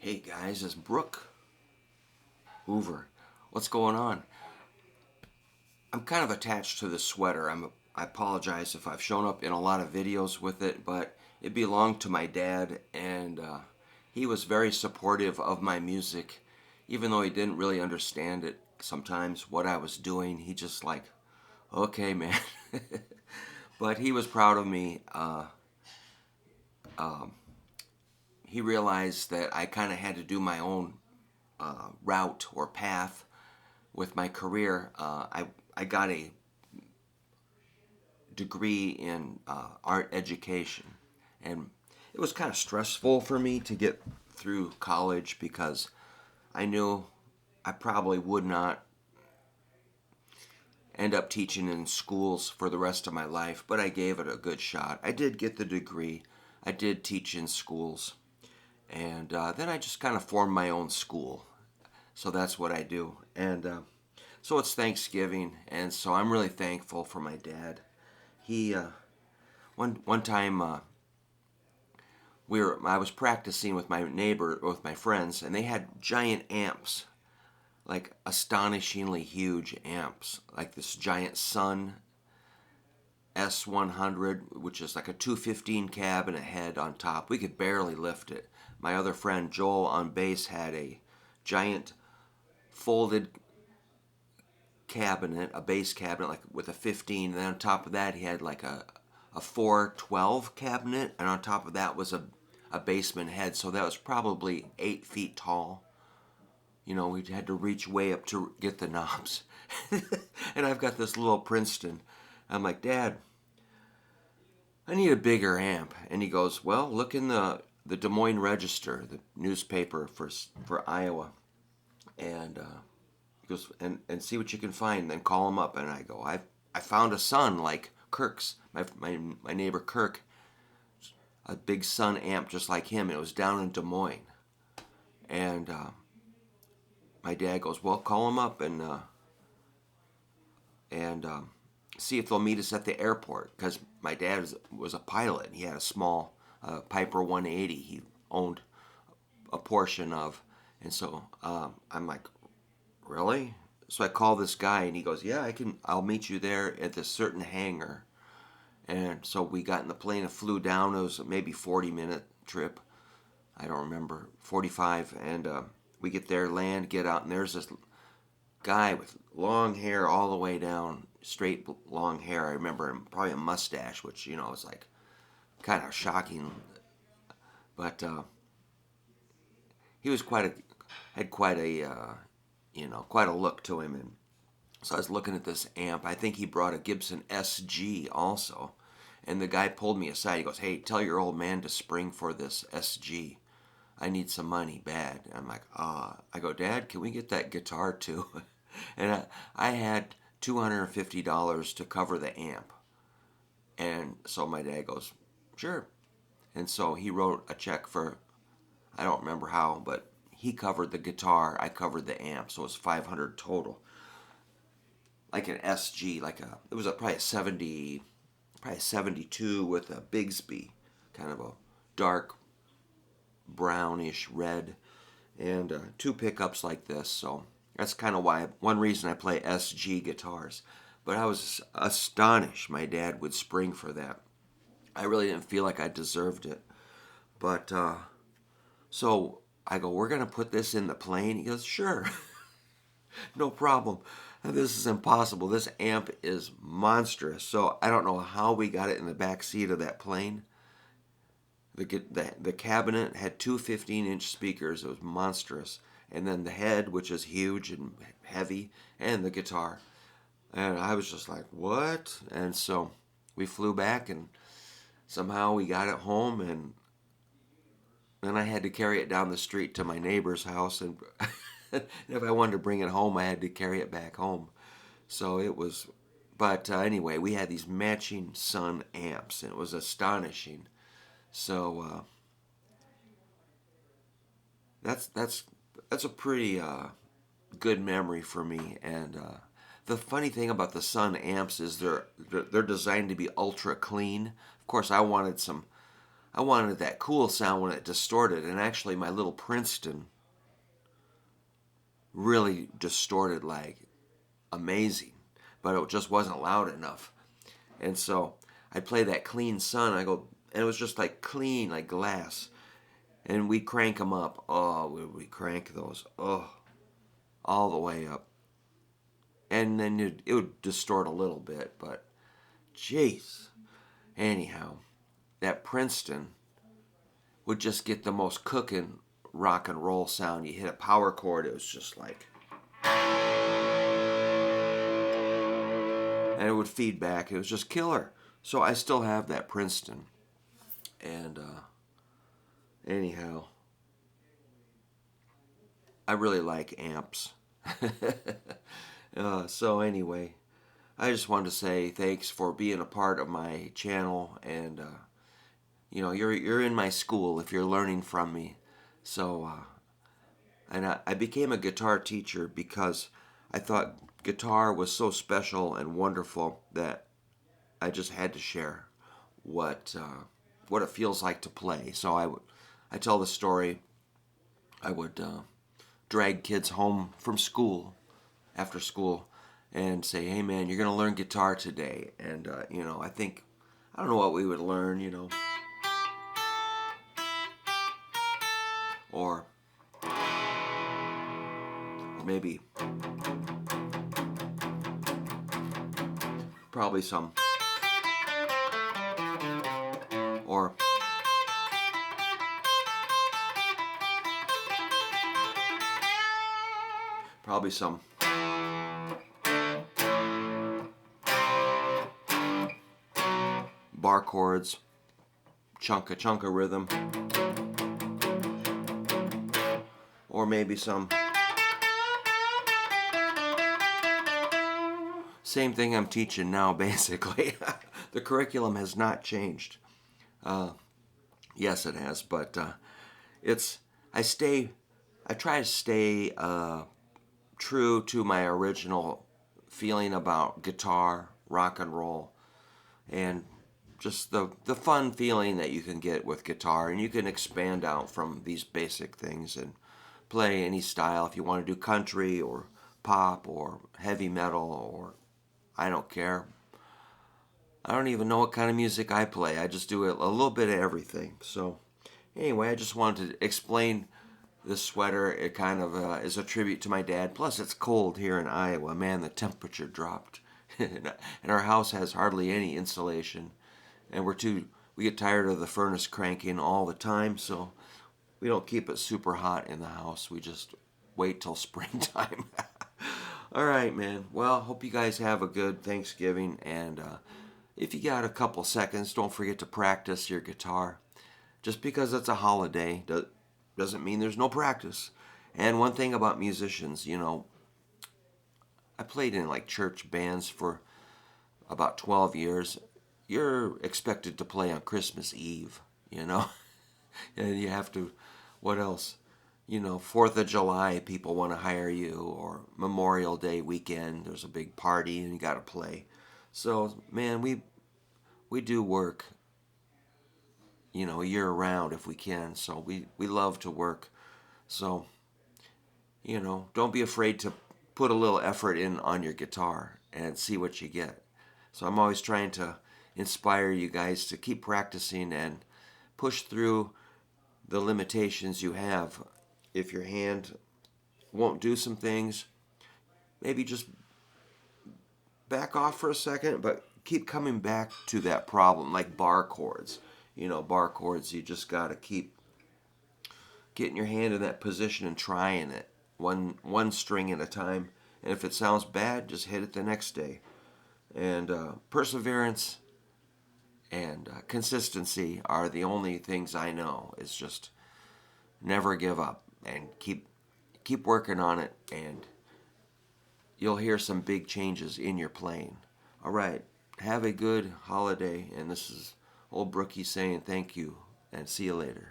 Hey guys, it's Brook, Hoover. What's going on? I'm kind of attached to this sweater. I apologize if I've shown up in a lot of videos with it, but it belonged to my dad, and he was very supportive of my music, even though he didn't really understand it sometimes what I was doing. He just like, okay, man. But he was proud of me. He realized that I kind of had to do my own route or path with my career. I got a degree in art education, and it was kind of stressful for me to get through college because I knew I probably would not end up teaching in schools for the rest of my life, but I gave it a good shot. I did get the degree. I did teach in schools, and then I just kind of formed my own school. So that's what I do. And so it's Thanksgiving, and so I'm really thankful for my dad. He one time I was practicing with my neighbor, with my friends, and they had giant amps, like astonishingly huge amps, like this giant Sun S100, which is like a 215 cab and a head on top. We could barely lift it. My other friend Joel on bass had a giant folded cabinet, a bass cabinet, like with a 15, and then on top of that he had like a 412 cabinet, and on top of that was a basement head, so that was probably 8 feet tall. You know, we had to reach way up to get the knobs. And I've got this little Princeton. I'm like, Dad, I need a bigger amp. And he goes, well, look in the Des Moines Register, the newspaper for Iowa, and he goes, and see what you can find, and then call him up. And I go, I found a Sun like Kirk's, my neighbor Kirk, a big Sun amp just like him. It was down in Des Moines. And my dad goes, well, call him up and see if they'll meet us at the airport, because my dad was a pilot. He had a small Piper 180 he owned a portion of. And so I'm like, really? So I call this guy, and he goes, yeah, I'll meet you there at this certain hangar. And so we got in the plane and flew down. It was maybe 40-minute trip. I don't remember, 45. And we get there, land, get out, and there's this guy with long hair all the way down, straight long hair. I remember him, probably a mustache, which, you know, is like kind of shocking. But he was had quite a look to him. And so I was looking at this amp. I think he brought a Gibson SG also. And the guy pulled me aside. He goes, hey, tell your old man to spring for this SG. I need some money bad. And I'm like, I go, Dad, can we get that guitar too? And I had $250 to cover the amp. And so my dad goes, sure. And so he wrote a check for, I don't remember how, but he covered the guitar, I covered the amp, so it was $500 total. Like an SG, it was probably a 70, probably a 72 with a Bigsby, kind of a dark brownish red, and two pickups like this. So that's kind of one reason I play SG guitars. But I was astonished my dad would spring for that. I really didn't feel like I deserved it. But so I go, we're going to put this in the plane? He goes, sure. No problem. This is impossible. This amp is monstrous. So I don't know how we got it in the back seat of that plane. The cabinet had two 15-inch speakers. It was monstrous. And then the head, which is huge and heavy, and the guitar. And I was just like, what? And so we flew back, and somehow we got it home, and then I had to carry it down the street to my neighbor's house, and if I wanted to bring it home, I had to carry it back home. So it was, but anyway, we had these matching Sun amps, and it was astonishing. So that's a pretty good memory for me. And the funny thing about the Sun amps is they're designed to be ultra clean. Of course, I I wanted that cool sound when it distorted, and actually my little Princeton really distorted like amazing, but it just wasn't loud enough. And so I'd play that clean Sun. I go, and it was just like clean, like glass. And we'd crank them up. Oh, we crank those. Oh, all the way up. And then it would distort a little bit, but jeez. Anyhow, that Princeton would just get the most cooking rock and roll sound. You hit a power chord, it was just like, and it would feed back. It was just killer. So I still have that Princeton. And anyhow, I really like amps. So anyway, I just wanted to say thanks for being a part of my channel, and you're in my school if you're learning from me. So and I became a guitar teacher because I thought guitar was so special and wonderful that I just had to share what it feels like to play. So I tell the story. I would drag kids home from school after school and say, "Hey man, you're gonna learn guitar today." And I don't know what we would learn, or maybe probably some, or probably some bar chords, chunka rhythm, or maybe some same thing I'm teaching now basically. The curriculum has not changed. Yes, it has, but I try to stay true to my original feeling about guitar, rock and roll, and just the fun feeling that you can get with guitar. And you can expand out from these basic things and play any style. If you want to do country or pop or heavy metal, or I don't care. I don't even know what kind of music I play. I just do a little bit of everything. So anyway, I just wanted to explain this sweater. It kind of is a tribute to my dad. Plus, it's cold here in Iowa. Man, the temperature dropped. And our house has hardly any insulation. And we get tired of the furnace cranking all the time, so we don't keep it super hot in the house. We just wait till springtime. All right, man. Well, hope you guys have a good Thanksgiving. And if you got a couple seconds, don't forget to practice your guitar. Just because it's a holiday doesn't mean there's no practice. And one thing about musicians, I played in like church bands for about 12 years. You're expected to play on Christmas Eve, and you have to, what else? 4th of July, people want to hire you, or Memorial Day weekend, there's a big party and you got to play. So, man, we do work, year round if we can. So we love to work. So, don't be afraid to put a little effort in on your guitar and see what you get. So I'm always trying to inspire you guys to keep practicing and push through the limitations you have. If your hand won't do some things, maybe just back off for a second, but keep coming back to that problem, like bar chords. Bar chords, you just got to keep getting your hand in that position and trying it, one string at a time. And if it sounds bad, just hit it the next day. And perseverance and consistency are the only things I know. It's just never give up and keep working on it, and you'll hear some big changes in your playing. All right, have a good holiday, and this is old Brookie saying thank you, and see you later.